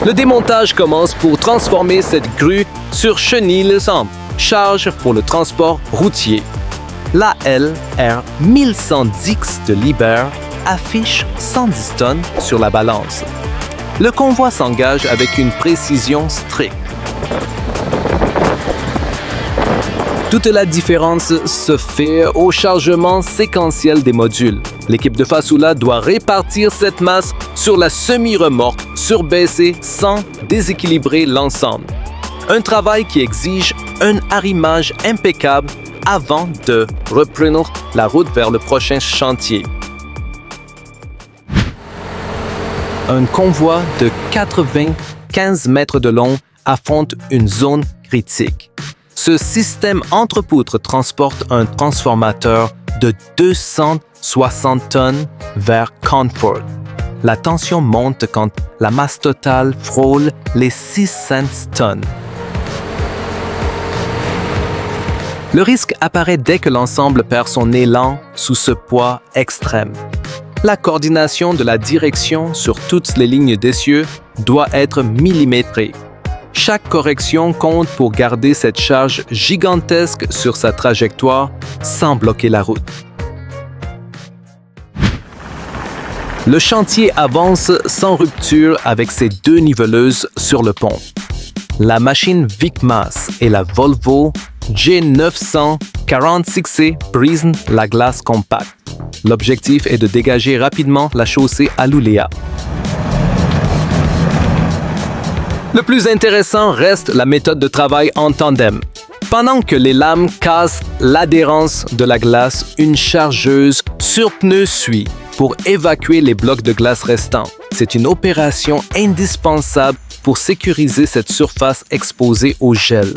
Le démontage commence pour transformer cette grue sur chenille-ensemble, charge pour le transport routier. La LR 1110 de Liebherr affiche 110 tonnes sur la balance. Le convoi s'engage avec une précision stricte. Toute la différence se fait au chargement séquentiel des modules. L'équipe de Fasoula doit répartir cette masse sur la semi-remorque surbaissée sans déséquilibrer l'ensemble. Un travail qui exige un arrimage impeccable avant de reprendre la route vers le prochain chantier. Un convoi de 95 mètres de long affronte une zone critique. Ce système entre-poutres transporte un transformateur de 260 tonnes vers Concord. La tension monte quand la masse totale frôle les 600 tonnes. Le risque apparaît dès que l'ensemble perd son élan sous ce poids extrême. La coordination de la direction sur toutes les lignes d'essieu doit être millimétrée. Chaque correction compte pour garder cette charge gigantesque sur sa trajectoire sans bloquer la route. Le chantier avance sans rupture avec ses deux niveleuses sur le pont. La machine Vicmas et la Volvo G900 46C brisent la glace compacte. L'objectif est de dégager rapidement la chaussée à Luleå. Le plus intéressant reste la méthode de travail en tandem. Pendant que les lames cassent l'adhérence de la glace, une chargeuse sur pneu suit pour évacuer les blocs de glace restants. C'est une opération indispensable pour sécuriser cette surface exposée au gel.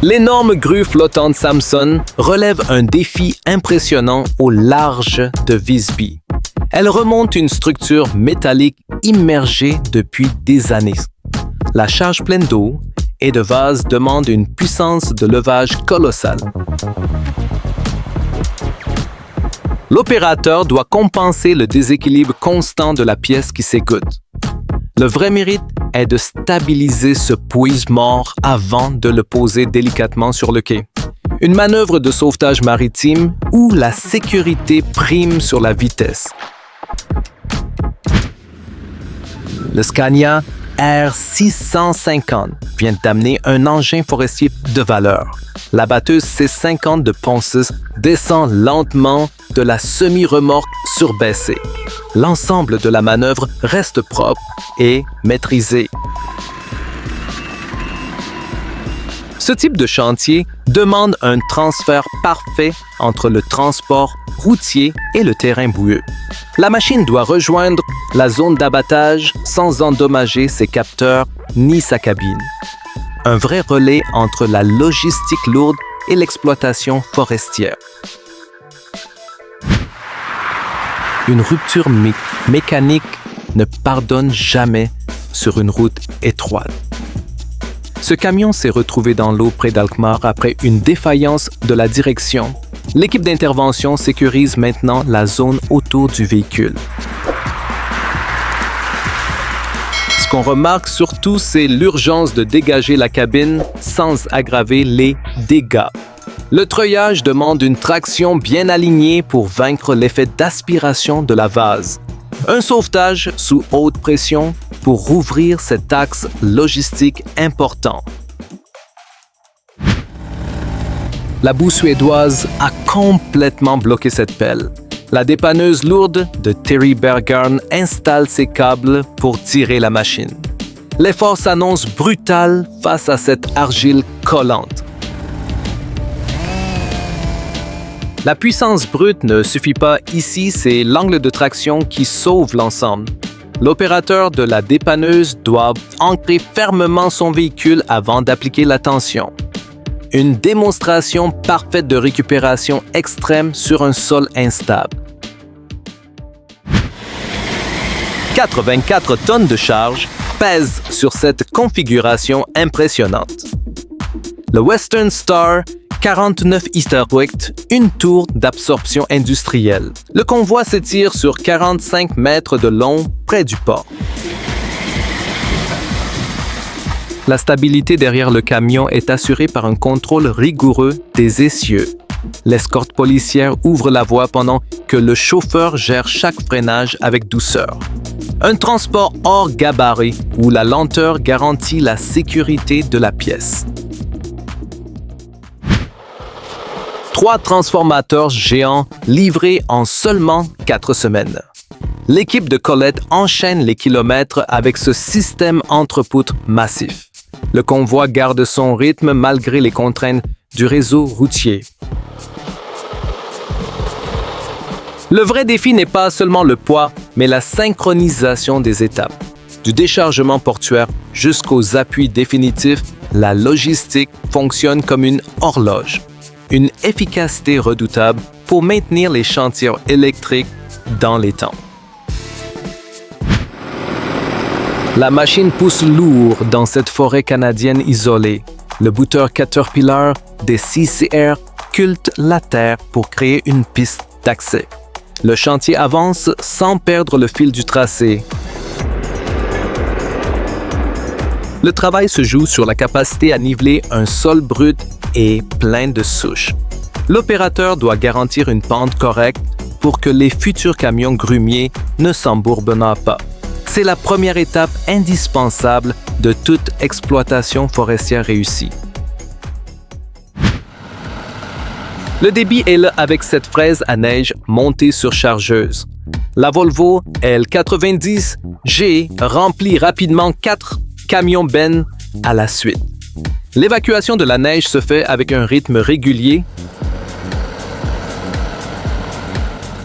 L'énorme grue flottante Samson relève un défi impressionnant au large de Visby. Elle remonte une structure métallique immergée depuis des années. La charge pleine d'eau et de vase demande une puissance de levage colossale. L'opérateur doit compenser le déséquilibre constant de la pièce qui s'égoutte. Le vrai mérite est de stabiliser ce puise-mort avant de le poser délicatement sur le quai. Une manœuvre de sauvetage maritime où la sécurité prime sur la vitesse. Le Scania R650 vient d'amener un engin forestier de valeur. La batteuse C50 de Ponce's descend lentement de la semi-remorque surbaissée. L'ensemble de la manœuvre reste propre et maîtrisé. Ce type de chantier demande un transfert parfait entre le transport routier et le terrain boueux. La machine doit rejoindre la zone d'abattage sans endommager ses capteurs ni sa cabine. Un vrai relais entre la logistique lourde et l'exploitation forestière. Une rupture mécanique ne pardonne jamais sur une route étroite. Ce camion s'est retrouvé dans l'eau près d'Alkmaar après une défaillance de la direction. L'équipe d'intervention sécurise maintenant la zone autour du véhicule. Ce qu'on remarque surtout, c'est l'urgence de dégager la cabine sans aggraver les dégâts. Le treuillage demande une traction bien alignée pour vaincre l'effet d'aspiration de la vase. Un sauvetage sous haute pression pour rouvrir cet axe logistique important. La boue suédoise a complètement bloqué cette pelle. La dépanneuse lourde de Terry Bergarn installe ses câbles pour tirer la machine. L'effort s'annonce brutal face à cette argile collante. La puissance brute ne suffit pas ici, c'est l'angle de traction qui sauve l'ensemble. L'opérateur de la dépanneuse doit ancrer fermement son véhicule avant d'appliquer la tension. Une démonstration parfaite de récupération extrême sur un sol instable. 84 tonnes de charge pèsent sur cette configuration impressionnante. Le Western Star 49 Easterwicht, une tour d'absorption industrielle. Le convoi s'étire sur 45 mètres de long près du port. La stabilité derrière le camion est assurée par un contrôle rigoureux des essieux. L'escorte policière ouvre la voie pendant que le chauffeur gère chaque freinage avec douceur. Un transport hors gabarit où la lenteur garantit la sécurité de la pièce. 3 transformateurs géants livrés en seulement 4 semaines. L'équipe de Colette enchaîne les kilomètres avec ce système entre-poutres massif. Le convoi garde son rythme malgré les contraintes du réseau routier. Le vrai défi n'est pas seulement le poids, mais la synchronisation des étapes. Du déchargement portuaire jusqu'aux appuis définitifs, la logistique fonctionne comme une horloge. Une efficacité redoutable pour maintenir les chantiers électriques dans les temps. La machine pousse lourd dans cette forêt canadienne isolée. Le booter Caterpillar des CCR culte la terre pour créer une piste d'accès. Le chantier avance sans perdre le fil du tracé. Le travail se joue sur la capacité à niveler un sol brut et plein de souches. L'opérateur doit garantir une pente correcte pour que les futurs camions grumiers ne s'embourbonnent pas. C'est la première étape indispensable de toute exploitation forestière réussie. Le débit est là avec cette fraise à neige montée sur chargeuse. La Volvo L90G remplit rapidement 4 camions bennes à la suite. L'évacuation de la neige se fait avec un rythme régulier.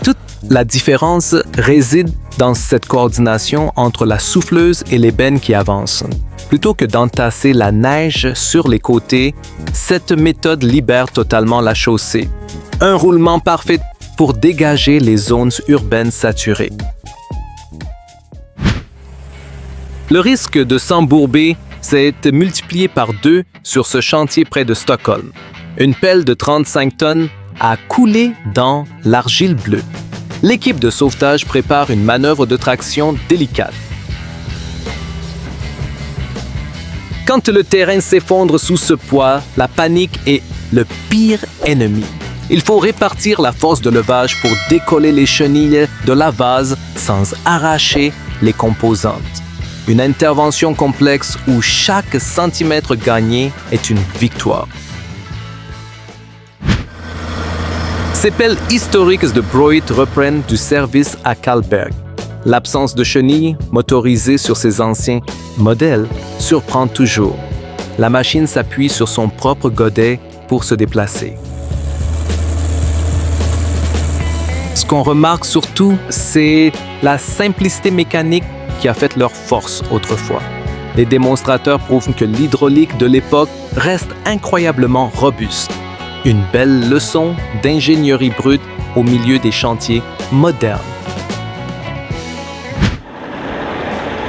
Toute la différence réside dans cette coordination entre la souffleuse et les bennes qui avancent. Plutôt que d'entasser la neige sur les côtés, cette méthode libère totalement la chaussée. Un roulement parfait pour dégager les zones urbaines saturées. Le risque de s'embourber s'est multiplié par 2 sur ce chantier près de Stockholm. Une pelle de 35 tonnes a coulé dans l'argile bleue. L'équipe de sauvetage prépare une manœuvre de traction délicate. Quand le terrain s'effondre sous ce poids, la panique est le pire ennemi. Il faut répartir la force de levage pour décoller les chenilles de la vase sans arracher les composantes. Une intervention complexe où chaque centimètre gagné est une victoire. Ces pelles historiques de Broit reprennent du service à Karlberg. L'absence de chenilles motorisées sur ces anciens modèles surprend toujours. La machine s'appuie sur son propre godet pour se déplacer. Ce qu'on remarque surtout, c'est la simplicité mécanique qui a fait leur force autrefois. Les démonstrateurs prouvent que l'hydraulique de l'époque reste incroyablement robuste. Une belle leçon d'ingénierie brute au milieu des chantiers modernes.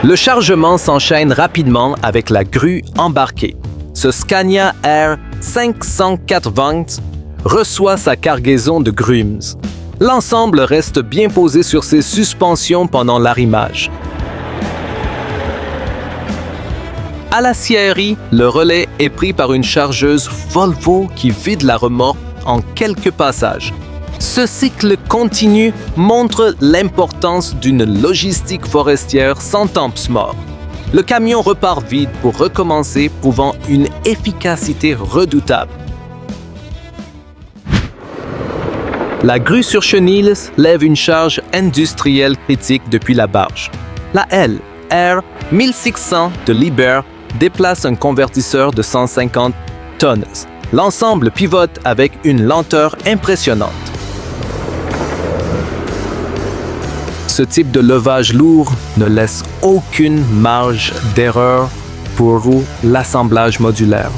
Le chargement s'enchaîne rapidement avec la grue embarquée. Ce Scania R 504 reçoit sa cargaison de grumes. L'ensemble reste bien posé sur ses suspensions pendant l'arrimage. À la scierie, le relais est pris par une chargeuse Volvo qui vide la remorque en quelques passages. Ce cycle continu montre l'importance d'une logistique forestière sans temps mort. Le camion repart vide pour recommencer, prouvant une efficacité redoutable. La grue sur chenilles lève une charge industrielle critique depuis la barge. La L R 1600 de Liebherr déplace un convertisseur de 150 tonnes. L'ensemble pivote avec une lenteur impressionnante. Ce type de levage lourd ne laisse aucune marge d'erreur pour l'assemblage modulaire.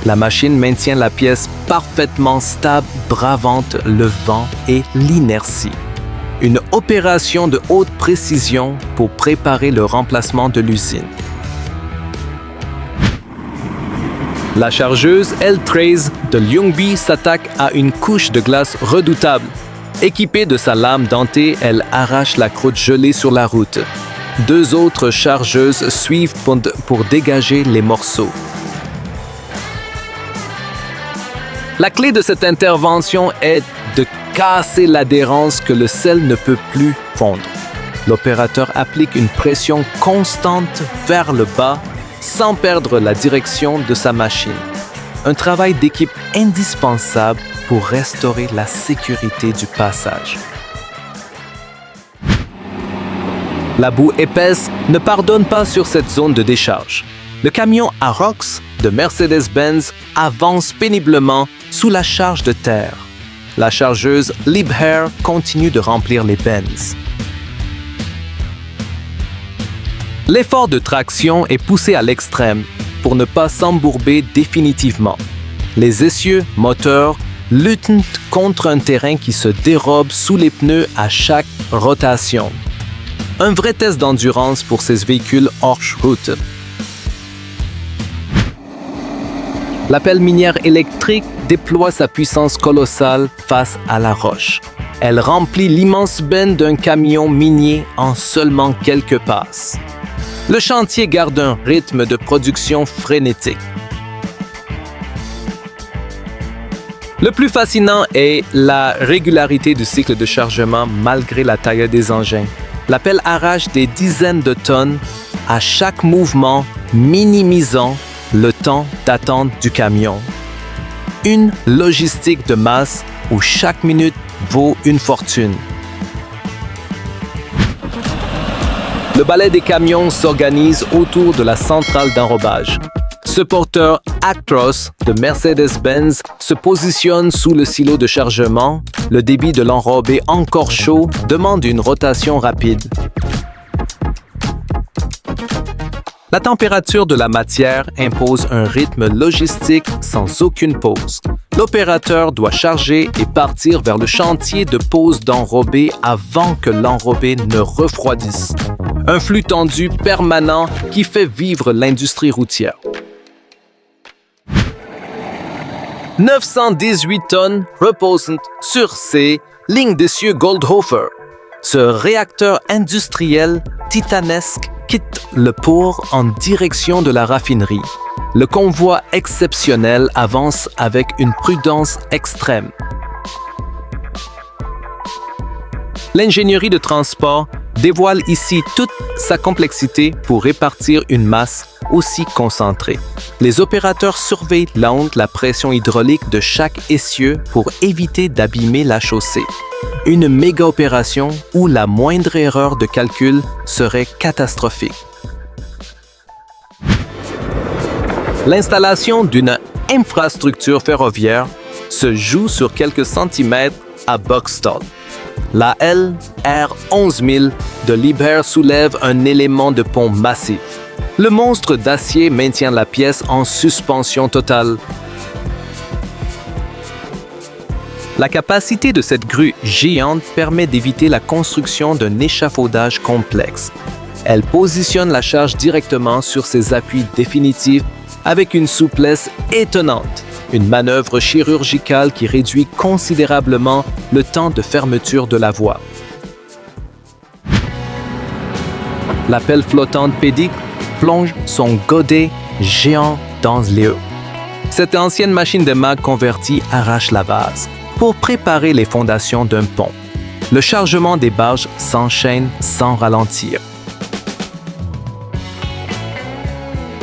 La machine maintient la pièce parfaitement stable, bravant le vent et l'inertie. Une opération de haute précision pour préparer le remplacement de l'usine. La chargeuse L13 de Ljungby s'attaque à une couche de glace redoutable. Équipée de sa lame dentée, elle arrache la croûte gelée sur la route. 2 autres chargeuses suivent pour dégager les morceaux. La clé de cette intervention est de casser l'adhérence que le sel ne peut plus fondre. L'opérateur applique une pression constante vers le bas sans perdre la direction de sa machine. Un travail d'équipe indispensable pour restaurer la sécurité du passage. La boue épaisse ne pardonne pas sur cette zone de décharge. Le camion Arocs de Mercedes-Benz avance péniblement sous la charge de terre. La chargeuse Liebherr continue de remplir les Benz. L'effort de traction est poussé à l'extrême pour ne pas s'embourber définitivement. Les essieux moteurs luttent contre un terrain qui se dérobe sous les pneus à chaque rotation. Un vrai test d'endurance pour ces véhicules hors route. La pelle minière électrique déploie sa puissance colossale face à la roche. Elle remplit l'immense benne d'un camion minier en seulement quelques passes. Le chantier garde un rythme de production frénétique. Le plus fascinant est la régularité du cycle de chargement malgré la taille des engins. La pelle arrache des dizaines de tonnes à chaque mouvement, minimisant le temps d'attente du camion. Une logistique de masse où chaque minute vaut une fortune. Le balai des camions s'organise autour de la centrale d'enrobage. Ce porteur Actros de Mercedes-Benz se positionne sous le silo de chargement. Le débit de l'enrobé encore chaud demande une rotation rapide. La température de la matière impose un rythme logistique sans aucune pause. L'opérateur doit charger et partir vers le chantier de pose d'enrobé avant que l'enrobé ne refroidisse. Un flux tendu permanent qui fait vivre l'industrie routière. 918 tonnes reposent sur ces lignes d'essieu Goldhofer. Ce réacteur industriel titanesque quitte le port en direction de la raffinerie. Le convoi exceptionnel avance avec une prudence extrême. L'ingénierie de transport dévoile ici toute sa complexité pour répartir une masse aussi concentrée. Les opérateurs surveillent la pression hydraulique de chaque essieu pour éviter d'abîmer la chaussée. Une méga-opération où la moindre erreur de calcul serait catastrophique. L'installation d'une infrastructure ferroviaire se joue sur quelques centimètres à Boxstall. La LR11000 de Liebherr soulève un élément de pont massif. Le monstre d'acier maintient la pièce en suspension totale. La capacité de cette grue géante permet d'éviter la construction d'un échafaudage complexe. Elle positionne la charge directement sur ses appuis définitifs avec une souplesse étonnante. Une manœuvre chirurgicale qui réduit considérablement le temps de fermeture de la voie. La pelle flottante pédique plonge son godet géant dans l'eau. Cette ancienne machine de mag convertie arrache la base pour préparer les fondations d'un pont. Le chargement des barges s'enchaîne sans ralentir.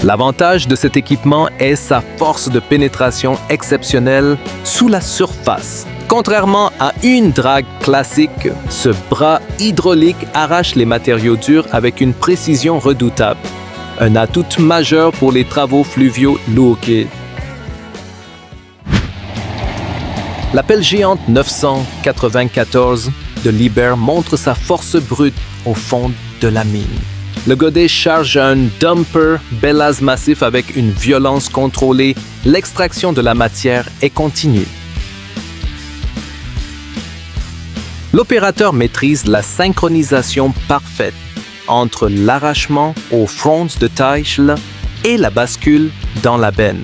L'avantage de cet équipement est sa force de pénétration exceptionnelle sous la surface. Contrairement à une drague classique, ce bras hydraulique arrache les matériaux durs avec une précision redoutable. Un atout majeur pour les travaux fluviaux lourds. La pelle géante 994 de Liebherr montre sa force brute au fond de la mine. Le godet charge un dumper bellase massif avec une violence contrôlée. L'extraction de la matière est continue. L'opérateur maîtrise la synchronisation parfaite entre l'arrachement au front de Teichel et la bascule dans la benne.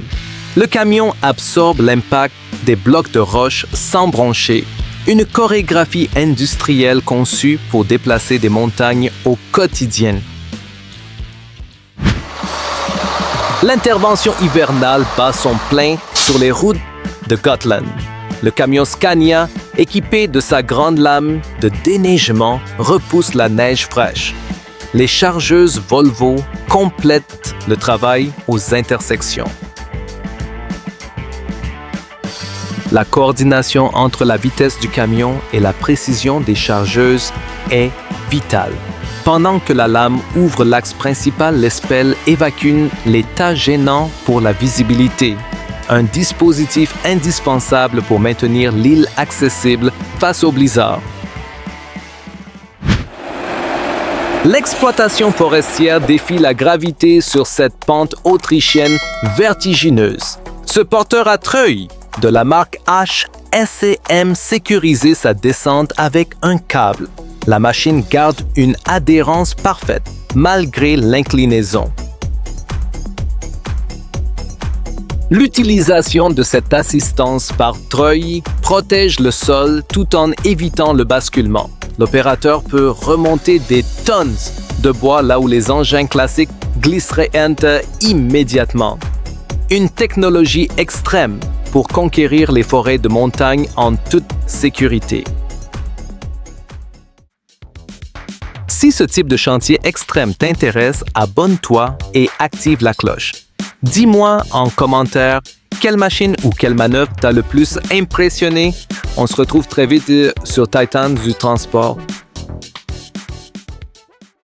Le camion absorbe l'impact des blocs de roche sans broncher, une chorégraphie industrielle conçue pour déplacer des montagnes au quotidien. L'intervention hivernale bat son plein sur les routes de Gotland. Le camion Scania, équipé de sa grande lame de déneigement, repousse la neige fraîche. Les chargeuses Volvo complètent le travail aux intersections. La coordination entre la vitesse du camion et la précision des chargeuses est vitale. Pendant que la lame ouvre l'axe principal, l'espelle évacue les tas gênants pour la visibilité. Un dispositif indispensable pour maintenir l'île accessible face au blizzard. L'exploitation forestière défie la gravité sur cette pente autrichienne vertigineuse. Ce porteur à treuil de la marque H SCM sécurisait sa descente avec un câble. La machine garde une adhérence parfaite malgré l'inclinaison. L'utilisation de cette assistance par treuil protège le sol tout en évitant le basculement. L'opérateur peut remonter des tonnes de bois là où les engins classiques glisseraient immédiatement. Une technologie extrême pour conquérir les forêts de montagne en toute sécurité. Si ce type de chantier extrême t'intéresse, abonne-toi et active la cloche. Dis-moi en commentaire quelle machine ou quelle manœuvre t'a le plus impressionné. On se retrouve très vite sur Titans du transport.